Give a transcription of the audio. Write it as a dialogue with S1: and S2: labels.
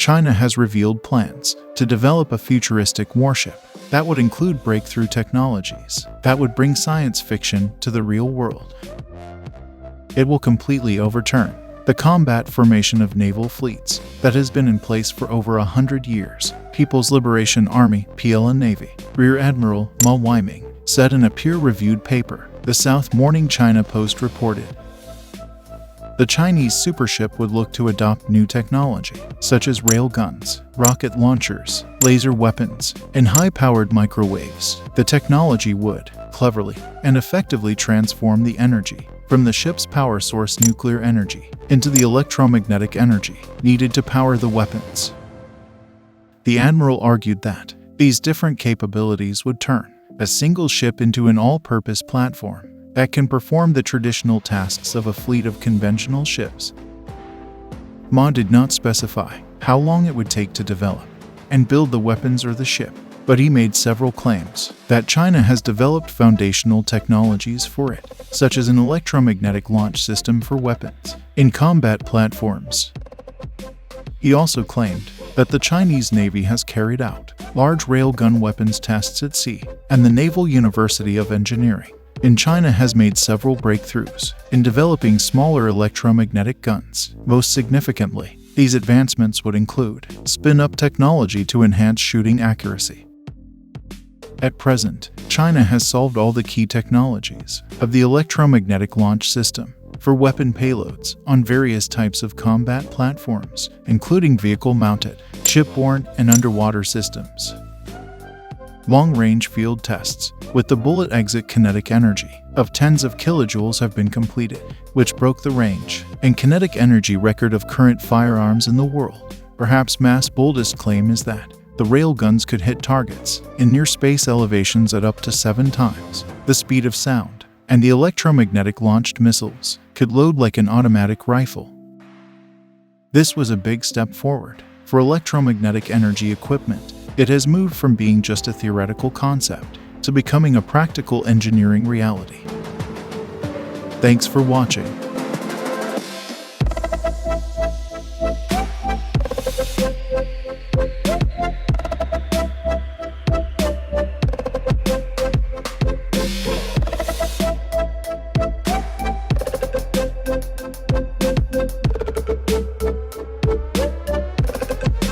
S1: China has revealed plans to develop a futuristic warship that would include breakthrough technologies that would bring science fiction to the real world. It will completely overturn the combat formation of naval fleets that has been in place for over 100 years, People's Liberation Army (PLA) Navy. Rear Admiral Ma Weiming said in a peer-reviewed paper, the South Morning China Post reported. The Chinese supership would look to adopt new technology, such as railguns, rocket launchers, laser weapons, and high-powered microwaves. The technology would, cleverly and effectively transform the energy from the ship's power source nuclear energy into the electromagnetic energy needed to power the weapons. The admiral argued that these different capabilities would turn a single ship into an all-purpose platform that can perform the traditional tasks of a fleet of conventional ships. Ma did not specify how long it would take to develop and build the weapons or the ship, but he made several claims that China has developed foundational technologies for it, such as an electromagnetic launch system for weapons in combat platforms. He also claimed that the Chinese Navy has carried out large railgun weapons tests at sea, and the Naval University of Engineering in China has made several breakthroughs in developing smaller electromagnetic guns. Most significantly, these advancements would include spin-up technology to enhance shooting accuracy. At present, China has solved all the key technologies of the electromagnetic launch system for weapon payloads on various types of combat platforms, including vehicle-mounted, shipborne, and underwater systems. Long-range field tests with the bullet exit kinetic energy of tens of kilojoules have been completed, which broke the range and kinetic energy record of current firearms in the world. Perhaps Ma's boldest claim is that the railguns could hit targets in near-space elevations at up to 7 times the speed of sound, and the electromagnetic launched missiles could load like an automatic rifle. This was a big step forward for electromagnetic energy equipment. It has moved from being just a theoretical concept to becoming a practical engineering reality. Thanks for watching.